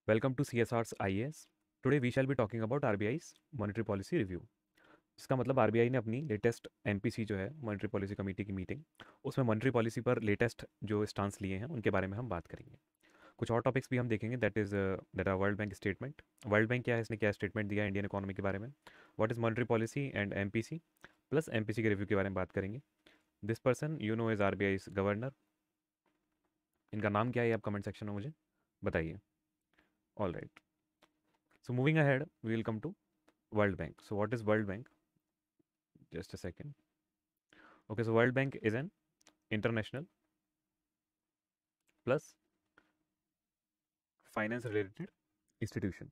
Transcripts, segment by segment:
Welcome to CSR's IAS. Today we shall be talking about RBI's Monetary Policy Review. इसका मतलब RBI ने अपनी latest MPC जो है मॉनेटरी पॉलिसी कमेटी की मीटिंग, उसमें मॉनेटरी पॉलिसी पर लेटेस्ट जो स्टांस लिए हैं उनके बारे में हम बात करेंगे। कुछ और टॉपिक्स भी हम देखेंगे, that are world bank statement. World bank क्या है, इसने क्या स्टेटमेंट दिया है इंडियन इकोनॉमी के बारे में, what is monetary policy and MPC, plus MPC के रिव्यू के बारे में बात करेंगे। This person you know is RBI governor. इनका नाम क्या है आप कमेंट सेक्शन में मुझे बताइए। All right, so moving ahead we will come to World Bank. So what is World Bank? Just a second. Okay, so World Bank is an international plus finance related institution.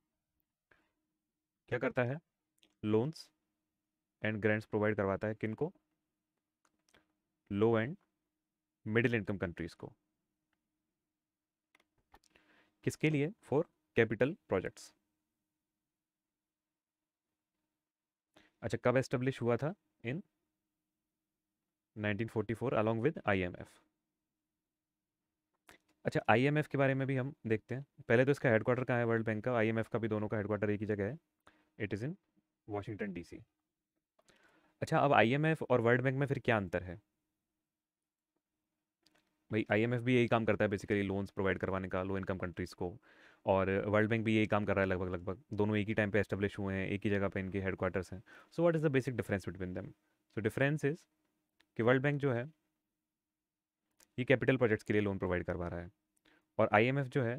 क्या करता है? Loans and grants provide करवाता है किनको? लो and middle income countries को। किसके लिए? For capital projects. अच्छा, कब एस्टेब्लिश हुआ था? इन 1944 अलॉन्ग विद आईएमएफ। अच्छा, आईएमएफ के बारे में भी हम देखते हैं। पहले तो इसका हेडक्वार्टर कहाँ है वर्ल्ड बैंक का, आईएमएफ का भी, दोनों का हेडक्वार्टर एक ही जगह है। It is in Washington DC. अच्छा, अब आईएमएफ और वर्ल्ड बैंक में फिर क्या अंतर है? भाई आईएमएफ भी यही काम करता है बेसिकली, लोन्स प्रोवाइड करवाने का लो इनकम कंट्रीज़ को, और वर्ल्ड बैंक भी यही काम कर रहा है लगभग लगभग। दोनों एक ही टाइम पे एस्टेब्लिश हुए हैं, एक ही जगह पे इनके हेडक्वार्टर्स हैं। So what is the basic difference between them? So difference is कि वर्ल्ड बैंक जो है ये कैपिटल प्रोजेक्ट्स के लिए लोन प्रोवाइड करवा रहा है, और आईएमएफ जो है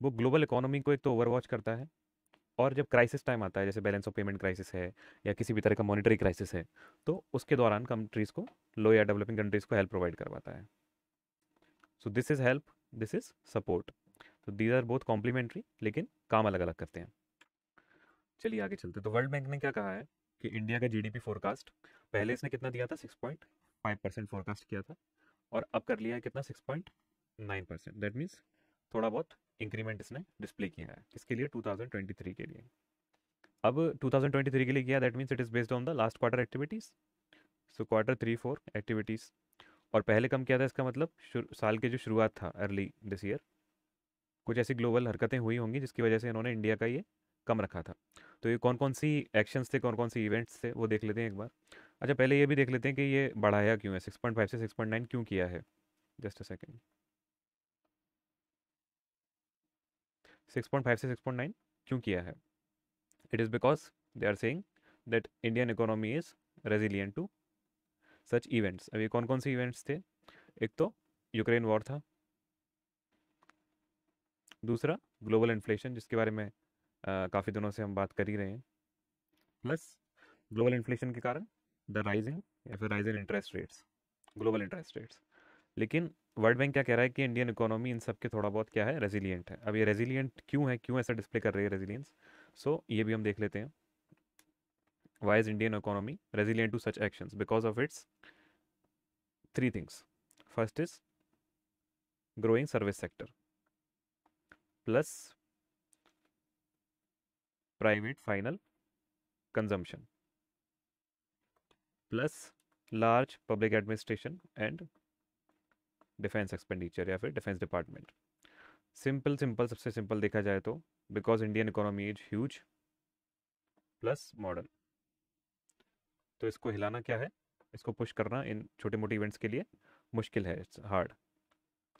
वो ग्लोबल इकोनॉमी को एक तो ओवरवॉच करता है, और जब क्राइसिस टाइम आता है, जैसे बैलेंस ऑफ पेमेंट क्राइसिस है या किसी भी तरह का मॉनेटरी क्राइसिस है, तो उसके दौरान कंट्रीज़ को, लो या डेवलपिंग कंट्रीज़ को हेल्प प्रोवाइड करवाता है। So this is help, this is support. तो दीज आर बोथ कॉम्प्लीमेंट्री, लेकिन काम अलग अलग करते हैं। चलिए आगे चलते हैं। तो वर्ल्ड बैंक ने क्या कहा है कि इंडिया का जीडीपी फोरकास्ट, पहले इसने कितना दिया था? 6.5% फोरकास्ट किया था, और अब कर लिया है कितना? 6.9%। दैट मीन्स थोड़ा बहुत इंक्रीमेंट इसने डिस्प्ले किया है। किसके लिए? 2023 के लिए। अब 2023 के लिए किया, that means it is based on the last quarter activities. So Q3-4 activities, और पहले कम किया था, इसका मतलब साल की जो शुरुआत था अर्ली दिस ईयर, कुछ ऐसी ग्लोबल हरकतें हुई होंगी जिसकी वजह से इन्होंने इंडिया का ये कम रखा था। तो ये कौन कौन सी एक्शंस थे, कौन कौन सी इवेंट्स थे, वो देख लेते हैं एक बार। अच्छा, पहले ये भी देख लेते हैं कि ये बढ़ाया क्यों है, 6.5 से 6.9 क्यों किया है। Just a second. 6.5 से 6.9 क्यों किया है? It is because they are saying that Indian economy is resilient to such events. अब ये कौन कौन से इवेंट्स थे? एक तो यूक्रेन वॉर था, दूसरा ग्लोबल इन्फ्लेशन जिसके बारे में काफ़ी दिनों से हम बात कर ही रहे हैं, प्लस ग्लोबल इन्फ्लेशन के कारण द राइजिंग या फिर rising interest rates, global interest rates. लेकिन वर्ल्ड बैंक क्या कह रहा है कि इंडियन इकोनॉमी इन सब के थोड़ा बहुत क्या है, रेजिलियंट है। अब ये रेजिलियंट क्यों है, क्यों ऐसा डिस्प्ले कर रही है रेजिलियंस? सो ये भी हम देख लेते हैं। Why is Indian economy resilient to such actions? Because of its three things. First is growing service sector, plus private final consumption, plus large public administration and defence expenditure या फिर डिफेंस डिपार्टमेंट। सिंपल सिंपल, सबसे simple देखा जाए तो because Indian economy is huge plus modern. तो इसको हिलाना क्या है, इसको पुश करना इन छोटे मोटे इवेंट्स के लिए मुश्किल है, इट्स हार्ड।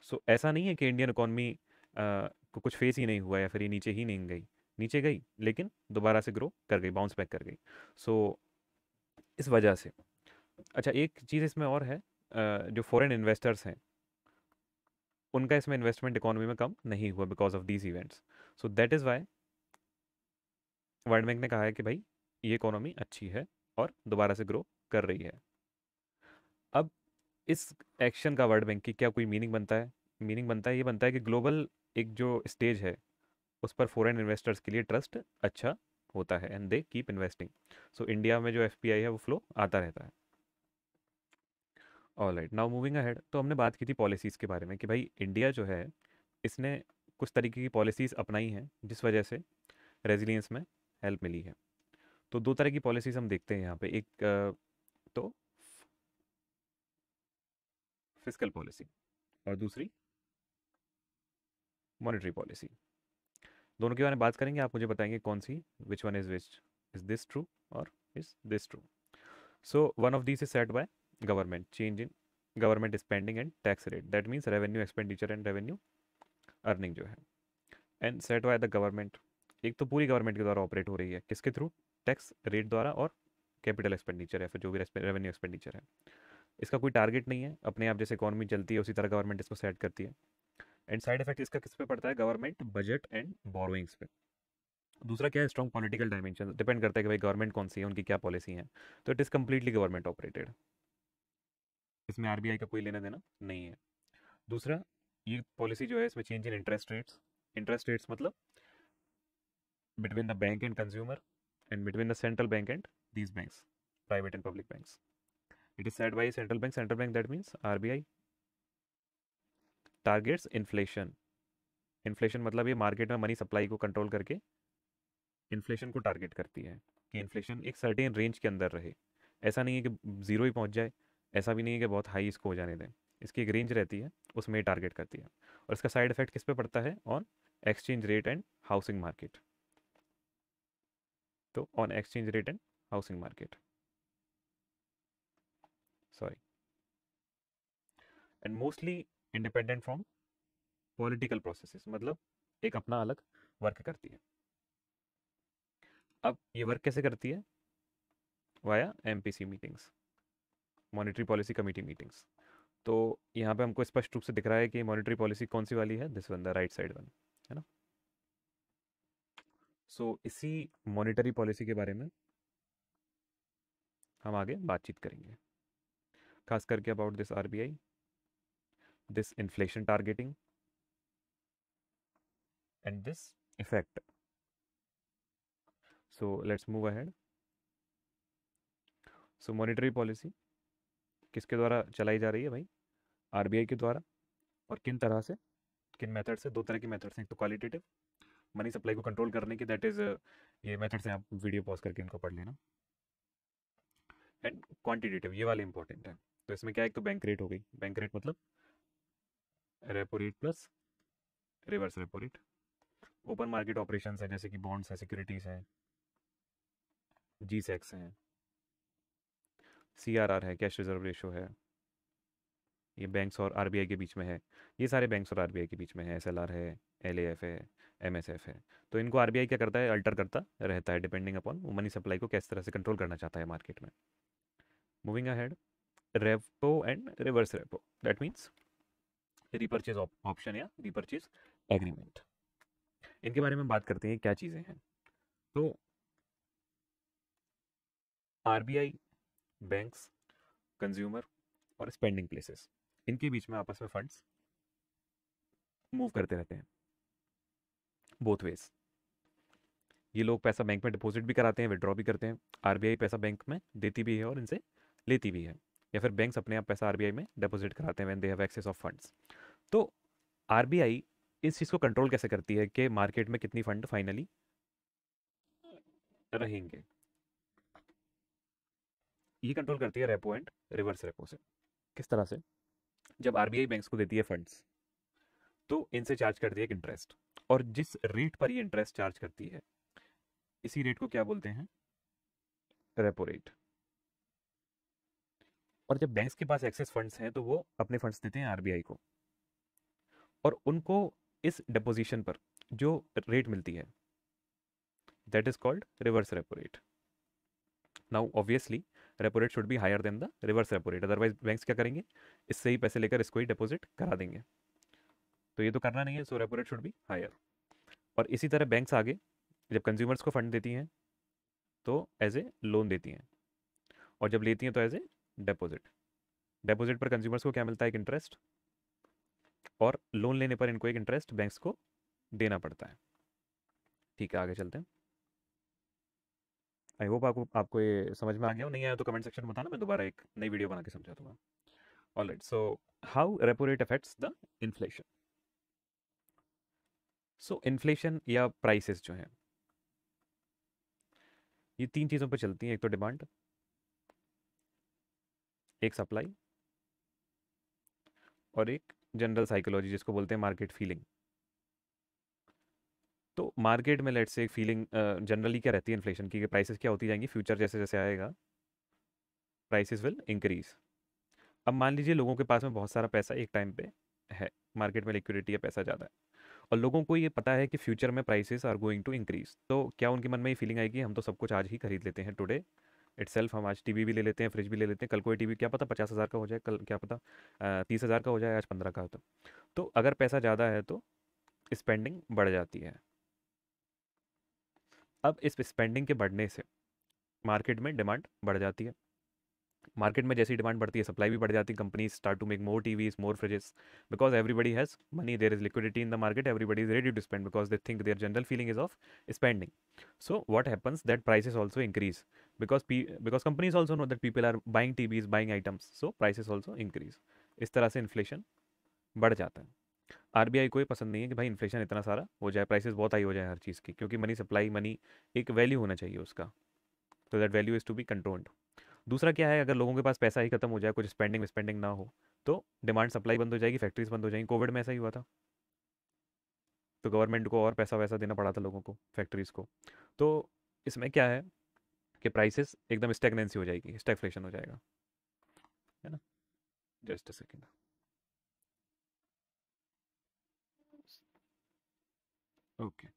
सो ऐसा नहीं है कि इंडियन इकोनॉमी को कुछ फेस ही नहीं हुआ या फिर ये नीचे ही नहीं गई, नीचे गई लेकिन दोबारा से ग्रो कर गई, बाउंस बैक कर गई। सो इस वजह से। अच्छा, एक चीज़ इसमें और है, जो फॉरेन इन्वेस्टर्स हैं उनका इसमें इन्वेस्टमेंट इकोनॉमी में कम नहीं हुआ because of these events. So that is why world bank ने कहा है कि भाई ये इकोनॉमी अच्छी है और दोबारा से ग्रो कर रही है। अब इस एक्शन का वर्ल्ड बैंक की क्या कोई मीनिंग बनता है? मीनिंग बनता है, ये बनता है कि ग्लोबल एक जो स्टेज है उस पर फॉरेन इन्वेस्टर्स के लिए ट्रस्ट अच्छा होता है, and they keep investing. So India में जो एफपीआई है वो फ्लो आता रहता है। All right, now moving ahead. तो हमने बात की थी पॉलिसीज़ के बारे में कि भाई इंडिया जो है इसने कुछ तरीके की पॉलिसीज़ अपनाई हैं जिस वजह से रेजिलियंस में हेल्प मिली है। तो दो तरह की पॉलिसीज़ हम देखते हैं यहाँ पे, एक तो फिजिकल पॉलिसी और दूसरी मॉनेटरी पॉलिसी। दोनों के बारे में बात करेंगे, आप मुझे बताएंगे कौन सी, which one is this true और is this true. So one of this is set by government, change in government spending and tax rate, that means revenue expenditure and revenue earning जो है. And set by the government, एक तो पूरी government के द्वारा operate हो रही है, किसके थ्रू, टैक्स रेट द्वारा और कैपिटल एक्सपेंडिचर या फिर जो भी रेवेन्यू एक्सपेंडिचर है. इसका कोई टारगेट नहीं है, अपने आप जैसे इकोनॉमी चलती है उसी तरह गवर्नमेंट इसको सेट करती है. एंड साइड इफेक्ट इसका किस पे पड़ता है, गवर्नमेंट बजट एंड बोरोइंग्स पे. दूसरा क्या है, स्ट्रॉन्ग पॉलिटिकल डायमेंशन, डिपेंड करता है कि भाई गवर्नमेंट कौन सी है, उनकी क्या पॉलिसी है. तो it is completely government operated, इसमें आरबीआई का कोई लेना देना नहीं है. दूसरा, ये पॉलिसी जो है इसमें चेंज इन इंटरेस्ट रेट्स मतलब between the bank and consumer and between the central bank and these banks, private and public banks. It is set by central bank that means RBI targets inflation. Inflation मतलब ये market में money supply को control करके inflation को target करती है कि inflation एक सर्टेन रेंज के अंदर रहे. ऐसा नहीं है कि ज़ीरो ही पहुंच जाए, ऐसा भी नहीं है कि बहुत हाई इसको हो जाने दें. इसकी एक रेंज रहती है, उसमें टारगेट करती है. और इसका साइड इफेक्ट किस पे पड़ता है, on exchange rate and housing market. तो on exchange rate and housing market, sorry, and mostly independent from political processes, मतलब एक अपना अलग वर्क करती है. अब ये वर्क कैसे करती है, via MPC meetings, monetary policy committee meetings. तो यहाँ पे हमको स्पष्ट रूप से दिख रहा है कि मॉनेटरी पॉलिसी कौन सी वाली है, this one, the right side one, है ना. सो इसी मॉनेटरी पॉलिसी के बारे में हम आगे बातचीत करेंगे, खास करके about this RBI, this inflation targeting and this effect. So let's move ahead. So monetary policy किसके द्वारा चलाई जा रही है भाई, आरबीआई के द्वारा. और किन तरह से, किन मेथड से, दो तरह की मेथड्स हैं. एक तो क्वालिटेटिव, मनी सप्लाई को कंट्रोल करने की, दैट इज ये मेथड्स हैं, आप वीडियो पॉज करके इनको पढ़ लेना. एंड क्वांटिटेटिव, ये वाले इंपॉर्टेंट है. तो इसमें क्या है, एक तो बैंक रेट हो गई, बैंक रेट मतलब repo rate plus reverse repo rate. Open market operation है, जैसे कि बॉन्ड्स हैं, सिक्योरिटीज हैं, जी सेक्स हैं, सीआरआर है, कैश रिजर्व रेशो है, ये बैंक्स और आरबीआई के बीच में है. ये सारे बैंक्स और आरबीआई के बीच में है, एसएलआर है, एलएएफ है, एमएसएफ है. तो इनको आरबीआई क्या करता है, अल्टर करता रहता है डिपेंडिंग अपॉन वो मनी सप्लाई को किस तरह से कंट्रोल करना चाहता है मार्केट में. Moving ahead, repo and reverse repo, that means repurchase option या रिपर्चेज एग्रीमेंट. इनके बारे में बात करते हैं क्या चीज़ें हैं. तो आरबीआई, बैंक्स, कंज्यूमर और स्पेंडिंग प्लेसेस, इनके बीच में आपस में फंड्स मूव करते रहते हैं बोथ वेज. ये लोग पैसा बैंक में डिपॉजिट भी कराते हैं, विड्रॉ भी करते हैं. आरबीआई पैसा बैंक में देती भी है और इनसे लेती भी है, या फिर बैंक्स अपने आप पैसा आरबीआई में डिपॉजिट कराते हैं when they have access of funds. तो आरबीआई इस चीज़ को कंट्रोल कैसे करती है कि मार्केट में कितनी फंड फाइनली रहेंगे. ये कंट्रोल करती है रेपो एंड रिवर्स रेपो से. किस तरह से, जब आरबीआई बैंक्स को देती है फंड्स तो इनसे चार्ज करती है एक इंटरेस्ट, और जिस रेट पर ये इंटरेस्ट चार्ज करती है इसी रेट को क्या बोलते हैं, रेपो रेट. और जब बैंक्स के पास एक्सेस फंड्स हैं तो वो अपने फंड्स देते हैं आरबीआई को, और उनको इस डिपोजिशन पर जो रेट मिलती है that is called reverse repo rate. Now obviously repo rate should be higher than the reverse repo rate, otherwise banks क्या करेंगे, इससे ही पैसे लेकर इसको ही डिपॉजिट करा देंगे. तो ये तो करना नहीं है, so repo rate should be higher. और इसी तरह बैंक्स आगे जब कंज्यूमर्स को फंड देती हैं तो एज ए लोन देती हैं, और जब लेती हैं तो एज ए डिपॉजिट. डिपॉजिट पर कंज्यूमर्स को क्या मिलता है, एक इंटरेस्ट, और लोन लेने पर इनको एक इंटरेस्ट बैंक्स को देना पड़ता है. ठीक है, आगे चलते हैं. आई होप आपको ये समझ में आ गया हो. नहीं आया तो कमेंट सेक्शन में बताना, मैं दोबारा एक नई वीडियो बना के समझा दूंगा. Alright, so how repo rate affects the inflation. So inflation या प्राइसेस जो हैं ये तीन चीज़ों पर चलती हैं, एक तो डिमांड, एक सप्लाई, और एक जनरल साइकोलॉजी जिसको बोलते हैं मार्केट फीलिंग. तो मार्केट में लेट्स से एक फीलिंग जनरली क्या रहती है इन्फ्लेशन की, प्राइसेस क्या होती जाएंगी, फ्यूचर जैसे जैसे आएगा प्राइसेस विल इंक्रीज। अब मान लीजिए लोगों के पास में बहुत सारा पैसा एक टाइम पे है, मार्केट में लिक्विडिटी है, पैसा ज़्यादा है, और लोगों को ये पता है कि फ्यूचर में prices are going to increase, तो क्या उनके मन में ये फीलिंग आएगी हम तो सब कुछ आज ही खरीद लेते हैं, टुडे इटसेल्फ हम आज टीवी भी ले लेते हैं, फ्रिज भी ले लेते हैं, कल कोई टीवी क्या पता 50,000 का हो जाए, कल क्या पता 30,000 का हो जाए, आज 15 का हो तो अगर पैसा ज़्यादा है तो स्पेंडिंग बढ़ जाती है। अब इस स्पेंडिंग के बढ़ने से मार्केट में डिमांड बढ़ जाती है, मार्केट में जैसी डिमांड बढ़ती है सप्लाई भी बढ़ जाती है, companies start to make more TVs, more fridges, because everybody has money, there is liquidity in the market, everybody is ready to spend because they think their general feeling is of spending. So what happens that prices also increase because because companies also know that people are buying TVs, buying items, so prices also increase. इस तरह से inflation बढ़ जाता है. RBI को ये पसंद नहीं है कि भाई इन्फ्लेशन इतना सारा हो जाए, प्राइसेस बहुत हाई हो जाए हर चीज़ की, क्योंकि मनी सप्लाई, मनी एक वैल्यू होना चाहिए उसका, तो that value is to be controlled. दूसरा क्या है, अगर लोगों के पास पैसा ही खत्म हो जाए, कुछ स्पेंडिंग स्पेंडिंग ना हो, तो डिमांड सप्लाई बंद हो जाएगी, फैक्ट्रीज बंद हो जाएंगी. कोविड में ऐसा ही हुआ था, तो गवर्नमेंट को और पैसा वैसा देना पड़ा था लोगों को, फैक्ट्रीज को. तो इसमें क्या है कि प्राइसेस एकदम स्टैग्नेंसी हो जाएगी, स्टैगफ्लेशन हो जाएगा, है ना. Just a second. Okay.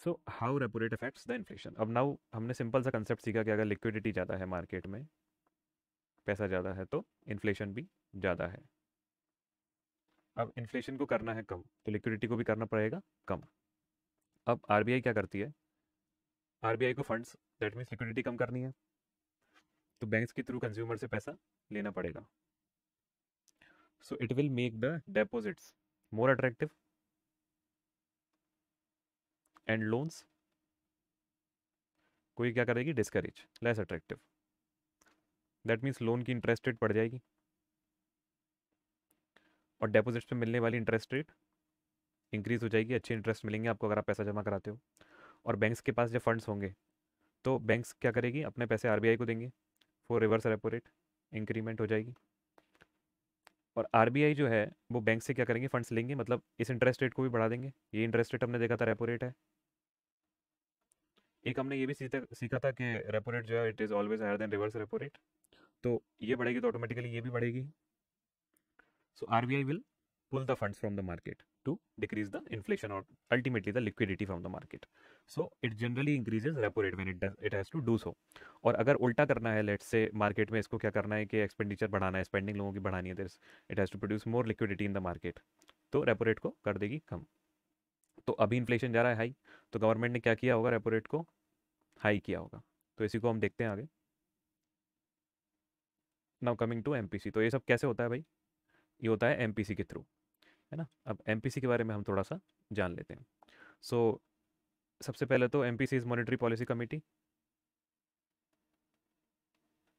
So how repo rate affects the inflation. अब नाउ हमने सिंपल सा कंसेप्ट सीखा कि अगर लिक्विडिटी ज़्यादा है मार्केट में, पैसा ज़्यादा है, तो इन्फ्लेशन भी ज़्यादा है. अब इन्फ्लेशन को करना है कम, तो लिक्विडिटी को भी करना पड़ेगा कम. अब आरबीआई क्या करती है, आरबीआई को फंड्स, दैट मीन्स लिक्विडिटी कम करनी है, तो बैंक्स के थ्रू कंज्यूमर से पैसा लेना पड़ेगा. So it will make the deposits more attractive and loans, कोई क्या करेगी, discourage, less attractive. That means loan की इंटरेस्ट रेट बढ़ जाएगी, और डेपोजिट्स पे मिलने वाली इंटरेस्ट रेट इंक्रीज हो जाएगी, अच्छे इंटरेस्ट मिलेंगे आपको अगर आप पैसा जमा कराते हो. और बैंक्स के पास जब फंड्स होंगे, तो बैंक्स क्या करेगी, अपने पैसे आरबीआई को देंगे, for reverse repo rate increment हो जाएगी. और आरबीआई जो है वो बैंक से क्या करेंगे, फंड्स लेंगे, मतलब इस इंटरेस्ट रेट को भी बढ़ा देंगे. ये इंटरेस्ट रेट हमने देखा था रेपो रेट है. एक हमने ये भी सीखा था कि रेपो रेट जो है it is always higher than reverse repo rate, तो ये बढ़ेगी तो ऑटोमेटिकली ये भी बढ़ेगी. So RBI will pull the funds from the market to decrease the inflation or ultimately the liquidity from the market. So it generally increases repo rate when it has to do so. और अगर उल्टा करना है, let's say market में इसको क्या करना है कि एक्सपेंडिचर बढ़ाना है, स्पेंडिंग लोगों की बढ़ानी है, this it has to produce more liquidity in the market, तो रेपो रेट को कर देगी कम. तो अभी इन्फ्लेशन जा रहा है हाई, तो गवर्नमेंट ने क्या किया होगा, रेपो रेट को हाई किया होगा. तो इसी को हम देखते हैं आगे. Now coming to MPC. तो ये सब कैसे होता है भाई, ये होता है एमपीसी के थ्रू, है ना. अब एमपीसी के बारे में हम थोड़ा सा जान लेते हैं. सो सबसे पहले तो MPC is monetary policy committee.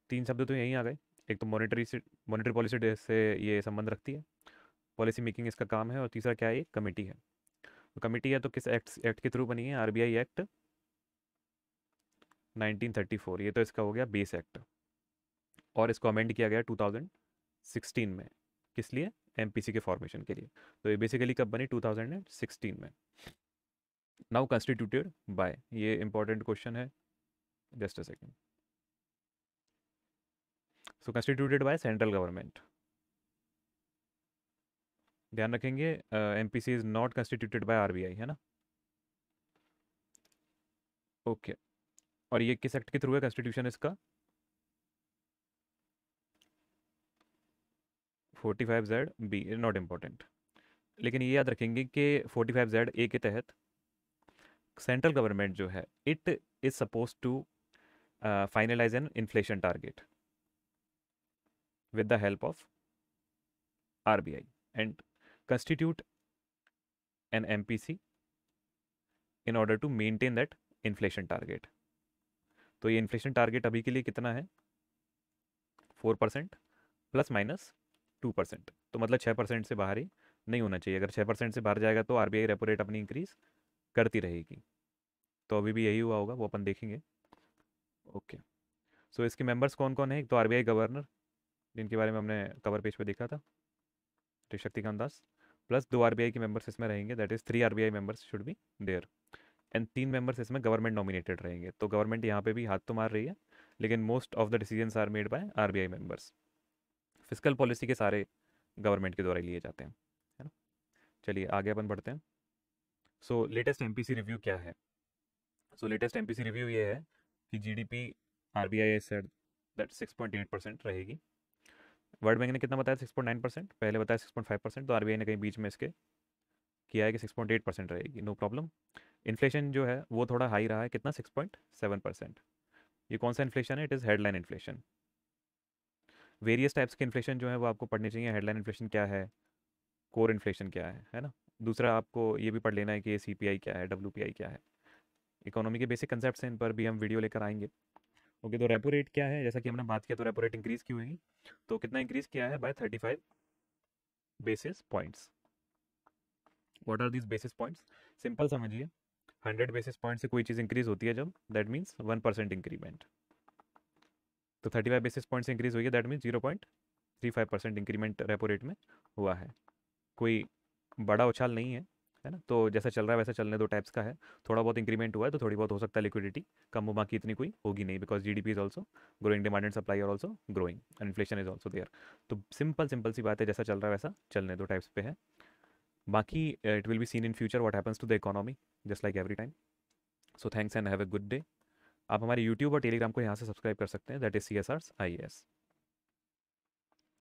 तीन शब्द तो यहीं आ गए. एक तो मॉनेटरी पॉलिसी से ये संबंध रखती है, पॉलिसी मेकिंग इसका काम है, और तीसरा क्या है, ये कमेटी है. तो कमेटी है तो किस एक्ट के थ्रू बनी है, आरबीआई एक्ट 1934, ये तो इसका हो गया बेस एक्ट, और इसको अमेंड किया गया 2016 में. किस लिए, एमपीसी के फॉर्मेशन के लिए. तो ये बेसिकली कब बनी, 2016 में. नाउ कंस्टिट्यूटेड बाय, ये इंपॉर्टेंट क्वेश्चन है, just a second. So constituted by central government. ध्यान रखेंगे MPC is not constituted by RBI, है ना. ओके. और ये किस एक्ट के थ्रू है कॉन्स्टिट्यूशन इसका, 45Z बी, नॉट इम्पॉर्टेंट. लेकिन ये याद रखेंगे कि 45Z ए के तहत सेंट्रल गवर्नमेंट जो है it is suppose to finalise an inflation target with the help of RBI and constitute an MPC in order to maintain that inflation target. तो ये इन्फ्लेशन टारगेट अभी के लिए कितना है, 4% प्लस माइनस 2%, तो मतलब 6% से बाहर ही नहीं होना चाहिए. अगर 6% से बाहर जाएगा तो आरबीआई रेपो रेट अपनी इंक्रीज करती रहेगी. तो अभी भी यही हुआ होगा, वो अपन देखेंगे. ओके. सो इसके मेंबर्स कौन कौन है, एक तो आरबीआई गवर्नर, जिनके बारे में हमने कवर पेज पे देखा था, शक्तिकांत दास, प्लस 2 आरबीआई के मेंबर्स इसमें रहेंगे, that is 3 RBI members should be there. And 3 members इसमें गवर्नमेंट नॉमिनेटेड रहेंगे। तो गवर्नमेंट यहाँ पे भी हाथ तो मार रही है, लेकिन most of the decisions are made by RBI members. Physical policy के सारे गवर्नमेंट के द्वारा लिए जाते हैं, है ना। चलिए आगे अपन बढ़ते हैं। सो लेटेस्ट एमपीसी रिव्यू क्या है? सो लेटेस्ट एमपीसी रिव्यू ये है कि जीडीपी आरबीआई सेड दैट 6.8% रहेगी। वर्ल्ड बैंक ने कितना बताया? 6.9%। पहले बताया 6.5%, तो आरबीआई ने कहीं बीच में इसके किया है कि 6.8% रहेगी, नो प्रॉब्लम। इन्फ्लेशन जो है वो थोड़ा हाई रहा है, कितना? 6.7%। ये कौन सा इन्फ्लेशन है? It is headline inflation. Various types के इन्फ्लेशन जो है वो आपको पढ़ने चाहिए। हेडलाइन इन्फ्लेशन क्या है, कोर इन्फ्लेशन क्या है ना। दूसरा आपको ये भी पढ़ लेना है कि ये सीपीआई क्या है, डब्ल्यूपीआई क्या है। इकोनॉमी के बेसिक कंसेप्ट हैं, इन पर भी हम वीडियो लेकर आएंगे। ओके, तो रेपो रेट क्या है? जैसा कि हमने बात किया, तो रेपो रेट इंक्रीज की हुई। तो कितना इंक्रीज किया है? By 35 basis points. What are these basis points? Simple समझिए, 100 बेसिस पॉइंट से कोई चीज़ इंक्रीज होती है जब, दैट मीन्स 1% इंक्रीमेंट। तो 35 बेसिस पॉइंट से इंक्रीज हुई है, that means 0.35% increment repo rate में हुआ है। कोई बड़ा उछाल नहीं है ना। तो जैसा चल रहा है वैसा चलने दो टाइप्स का है। थोड़ा बहुत इंक्रीमेंट हुआ है तो थोड़ी बहुत हो सकता है लिक्विडिटी कम हो, बाकी इतनी कोई होगी नहीं, because GDP is also growing, demand and supply are also growing, and inflation is also there. तो सिंपल सिंपल सी बात है, जैसा चल रहा है वैसा चलने दो टाइप्स पे है। बाकी it will be seen in future what happens to the economy, just like every time. So thanks and have a good day. आप हमारे यूट्यूब और टेलीग्राम को यहाँ से सब्सक्राइब कर सकते हैं, दैट इज CSR's IAS।